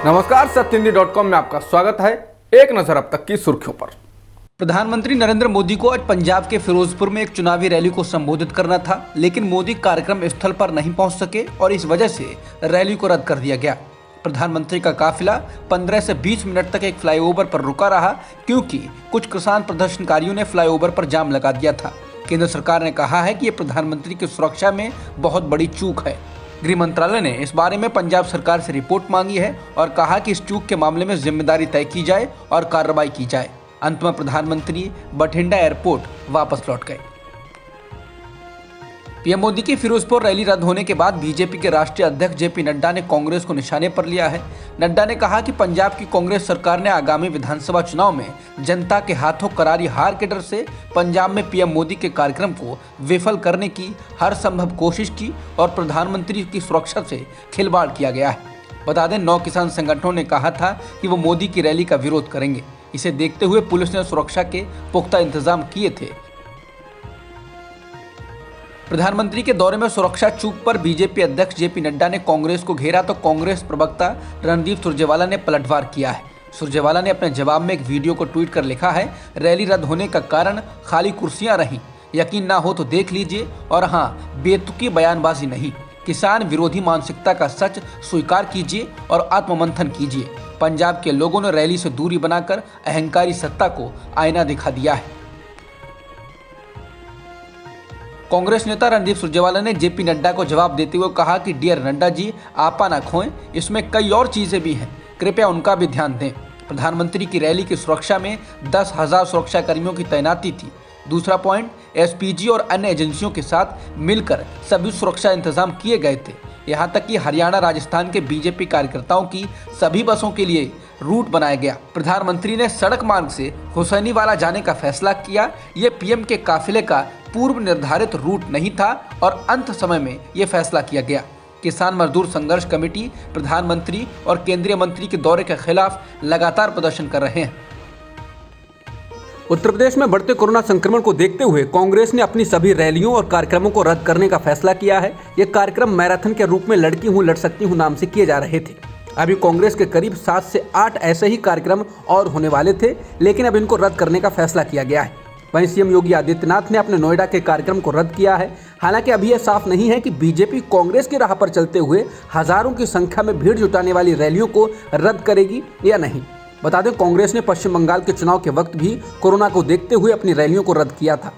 नमस्कार, सत्यहिंदी.com में आपका स्वागत है। एक नजर अब तक की सुर्खियों पर। प्रधानमंत्री नरेंद्र मोदी को आज पंजाब के फिरोजपुर में एक चुनावी रैली को संबोधित करना था, लेकिन मोदी कार्यक्रम स्थल पर नहीं पहुंच सके और इस वजह से रैली को रद्द कर दिया गया। प्रधानमंत्री का काफिला 15 से 20 मिनट तक एक फ्लाईओवर पर रुका रहा, क्योंकि कुछ किसान प्रदर्शनकारियों ने फ्लाईओवर पर जाम लगा दिया था। केंद्र सरकार ने कहा है कि ये प्रधानमंत्री की सुरक्षा में बहुत बड़ी चूक है। गृह मंत्रालय ने इस बारे में पंजाब सरकार से रिपोर्ट मांगी है और कहा कि इस चूक के मामले में जिम्मेदारी तय की जाए और कार्रवाई की जाए। अंत में प्रधानमंत्री बठिंडा एयरपोर्ट वापस लौट गए। पीएम मोदी की फिरोजपुर रैली रद्द होने के बाद बीजेपी के राष्ट्रीय अध्यक्ष जेपी नड्डा ने कांग्रेस को निशाने पर लिया है। नड्डा ने कहा कि पंजाब की कांग्रेस सरकार ने आगामी विधानसभा चुनाव में जनता के हाथों करारी हार के डर से पंजाब में पीएम मोदी के कार्यक्रम को विफल करने की हर संभव कोशिश की और प्रधानमंत्री की सुरक्षा से खिलवाड़ किया गया है। बता दें, 9 किसान संगठनों ने कहा था कि वो मोदी की रैली का विरोध करेंगे। इसे देखते हुए पुलिस ने सुरक्षा के पुख्ता इंतजाम किए थे। प्रधानमंत्री के दौरे में सुरक्षा चूक पर बीजेपी अध्यक्ष जेपी नड्डा ने कांग्रेस को घेरा तो कांग्रेस प्रवक्ता रणदीप सुरजेवाला ने पलटवार किया है। सुरजेवाला ने अपने जवाब में एक वीडियो को ट्वीट कर लिखा है, रैली रद्द होने का कारण खाली कुर्सियां रहीं, यकीन ना हो तो देख लीजिए, और हाँ, बेतुकी बयानबाजी नहीं। किसान विरोधी मानसिकता का सच स्वीकार कीजिए और आत्ममंथन कीजिए। पंजाब के लोगों ने रैली से दूरी बनाकर अहंकारी सत्ता को आईना दिखा दिया है। कांग्रेस नेता रणदीप सुरजेवाला ने जेपी नड्डा को जवाब देते हुए कहा कि डियर नड्डा जी, आपा ना खोएं, इसमें कई और चीजें भी हैं, कृपया उनका भी ध्यान दें। प्रधानमंत्री की रैली की सुरक्षा में 10,000 सुरक्षा कर्मियों की तैनाती थी। दूसरा पॉइंट, एसपीजी और अन्य एजेंसियों के साथ मिलकर सभी सुरक्षा इंतजाम किए गए थे। यहाँ तक कि हरियाणा राजस्थान के बीजेपी कार्यकर्ताओं की सभी बसों के लिए रूट बनाया गया। प्रधानमंत्री ने सड़क मार्ग से हुसैनीवाला जाने का फैसला किया। ये पीएम के काफिले का पूर्व निर्धारित रूट नहीं था और अंत समय में ये फैसला किया गया। किसान मजदूर संघर्ष कमेटी प्रधानमंत्री और केंद्रीय मंत्री के दौरे के खिलाफ लगातार प्रदर्शन कर रहे हैं। उत्तर प्रदेश में बढ़ते कोरोना संक्रमण को देखते हुए कांग्रेस ने अपनी सभी रैलियों और कार्यक्रमों को रद्द करने का फैसला किया है। ये कार्यक्रम मैराथन के रूप में लड़की हूं लड़ सकती हूं नाम से किए जा रहे थे। अभी कांग्रेस के करीब 7 से 8 ऐसे ही कार्यक्रम और होने वाले थे, लेकिन अब इनको रद्द करने का फैसला किया गया है। वहीं सीएम योगी आदित्यनाथ ने अपने नोएडा के कार्यक्रम को रद्द किया है। हालांकि अभी यह साफ नहीं है कि बीजेपी कांग्रेस की राह पर चलते हुए हजारों की संख्या में भीड़ जुटाने वाली रैलियों को रद्द करेगी या नहीं। बता दें, कांग्रेस ने पश्चिम बंगाल के चुनाव के वक्त भी कोरोना को देखते हुए अपनी रैलियों को रद्द किया था।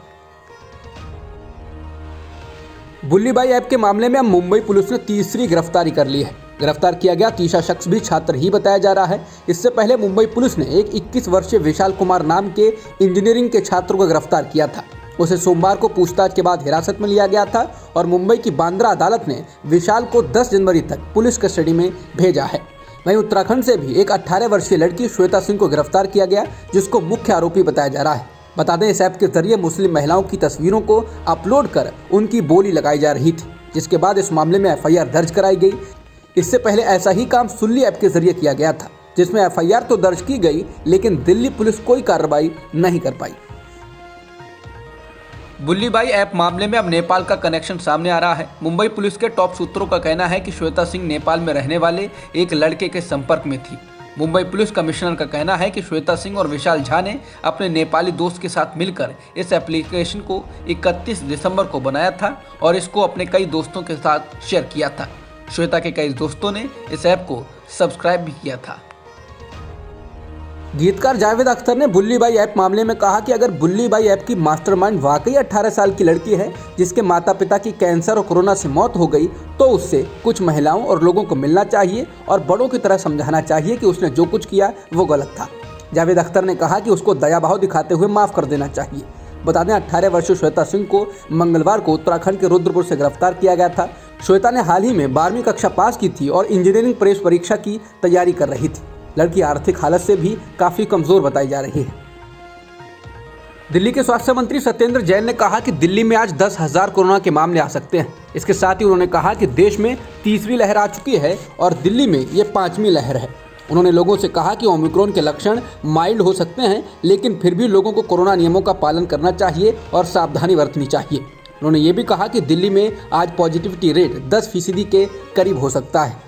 बुल्लीबाई ऐप के मामले में अब मुंबई पुलिस ने तीसरी गिरफ्तारी कर ली है। गिरफ्तार किया गया तीसरा शख्स भी छात्र ही बताया जा रहा है। इससे पहले मुंबई पुलिस ने एक 21 वर्षीय विशाल कुमार नाम के इंजीनियरिंग के छात्र को गिरफ्तार किया था। उसे सोमवार को पूछताछ के बाद हिरासत में लिया गया था और मुंबई की बांद्रा अदालत ने विशाल को 10 जनवरी तक पुलिस कस्टडी में भेजा है। वहीं उत्तराखंड से भी एक 18 वर्षीय लड़की श्वेता सिंह को गिरफ्तार किया गया, जिसको मुख्य आरोपी बताया जा रहा है। बता दें, इस ऐप के जरिए मुस्लिम महिलाओं की तस्वीरों को अपलोड कर उनकी बोली लगाई जा रही थी, जिसके बाद इस मामले में एफआईआर दर्ज कराई गई। इससे पहले ऐसा ही काम सुल्ली ऐप के जरिए किया गया था, जिसमें एफआईआर तो दर्ज की गई, लेकिन दिल्ली पुलिस कोई कार्रवाई नहीं कर पाई। बुल्लीबाई ऐप मामले में अब नेपाल का कनेक्शन सामने आ रहा है। मुंबई पुलिस के टॉप सूत्रों का कहना है कि श्वेता सिंह नेपाल में रहने वाले एक लड़के के संपर्क में थी। मुंबई पुलिस कमिश्नर का कहना है कि श्वेता सिंह और विशाल झा ने अपने नेपाली दोस्त के साथ मिलकर इस एप्लीकेशन को 31 दिसंबर को बनाया था और इसको अपने कई दोस्तों के साथ शेयर किया था। श्वेता के कई दोस्तों ने इस ऐप को सब्सक्राइब भी किया था। गीतकार जावेद अख्तर ने बुल्लीबाई ऐप मामले में कहा कि अगर बुल्लीबाई ऐप की मास्टरमाइंड वाकई 18 साल की लड़की है, जिसके माता पिता की कैंसर और कोरोना से मौत हो गई, तो उससे कुछ महिलाओं और लोगों को मिलना चाहिए और बड़ों की तरह समझाना चाहिए कि उसने जो कुछ किया वो गलत था। जावेद अख्तर ने कहा कि उसको दयाभाव दिखाते हुए माफ़ कर देना चाहिए। बता दें, 18 वर्षीय श्वेता सिंह को मंगलवार को उत्तराखंड के रुद्रपुर से गिरफ्तार किया गया था। श्वेता ने हाल ही में 12वीं कक्षा पास की थी और इंजीनियरिंग प्रवेश परीक्षा की तैयारी कर रही थी। लड़की आर्थिक हालत से भी काफी कमजोर बताई जा रही है। दिल्ली के स्वास्थ्य मंत्री सत्येंद्र जैन ने कहा कि दिल्ली में आज 10,000 कोरोना के मामले आ सकते हैं। इसके साथ ही उन्होंने कहा कि देश में तीसरी लहर आ चुकी है और दिल्ली में ये 5वीं लहर है। उन्होंने लोगों से कहा कि ओमिक्रॉन के लक्षण माइल्ड हो सकते हैं, लेकिन फिर भी लोगों को कोरोना नियमों का पालन करना चाहिए और सावधानी बरतनी चाहिए। उन्होंने ये भी कहा कि दिल्ली में आज पॉजिटिविटी रेट 10% के करीब हो सकता है।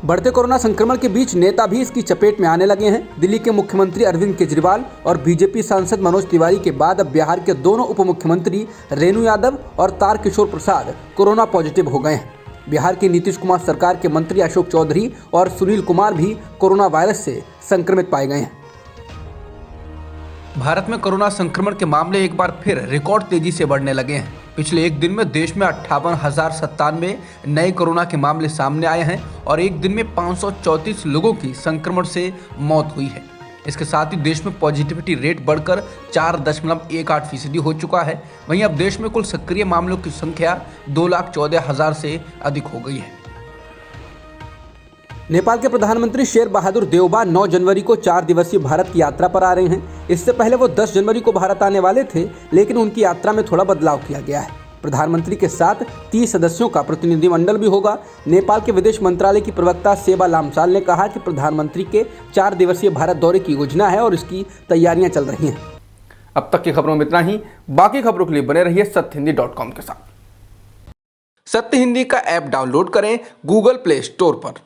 बढ़ते कोरोना संक्रमण के बीच नेता भी इसकी चपेट में आने लगे हैं। दिल्ली के मुख्यमंत्री अरविंद केजरीवाल और बीजेपी सांसद मनोज तिवारी के बाद अब बिहार के दोनों उप मुख्यमंत्री रेणु यादव और तारकिशोर प्रसाद कोरोना पॉजिटिव हो गए हैं। बिहार की नीतीश कुमार सरकार के मंत्री अशोक चौधरी और सुनील कुमार भी कोरोना वायरस से संक्रमित पाए गए हैं। भारत में कोरोना संक्रमण के मामले एक बार फिर रिकॉर्ड तेजी से बढ़ने लगे हैं। पिछले एक दिन में देश में 58,097 नए कोरोना के मामले सामने आए हैं और एक दिन में 534 लोगों की संक्रमण से मौत हुई है। इसके साथ ही देश में पॉजिटिविटी रेट बढ़कर 4.18% हो चुका है। वहीं अब देश में कुल सक्रिय मामलों की संख्या 2,14,000 से अधिक हो गई है। नेपाल के प्रधानमंत्री शेर बहादुर देउबा 9 जनवरी को 4 दिवसीय भारत की यात्रा पर आ रहे हैं। इससे पहले वो 10 जनवरी को भारत आने वाले थे, लेकिन उनकी यात्रा में थोड़ा बदलाव किया गया है। प्रधानमंत्री के साथ 30 सदस्यों का प्रतिनिधिमंडल भी होगा। नेपाल के विदेश मंत्रालय की प्रवक्ता सेबा लामसाल ने कहा कि प्रधानमंत्री के 4 दिवसीय भारत दौरे की योजना है और इसकी तैयारियां चल रही हैं। अब तक की खबरों में इतना ही। बाकी खबरों के लिए बने रहिए सत्यहिंदी.com के साथ। सत्य हिंदी का ऐप डाउनलोड करें गूगल प्ले स्टोर पर।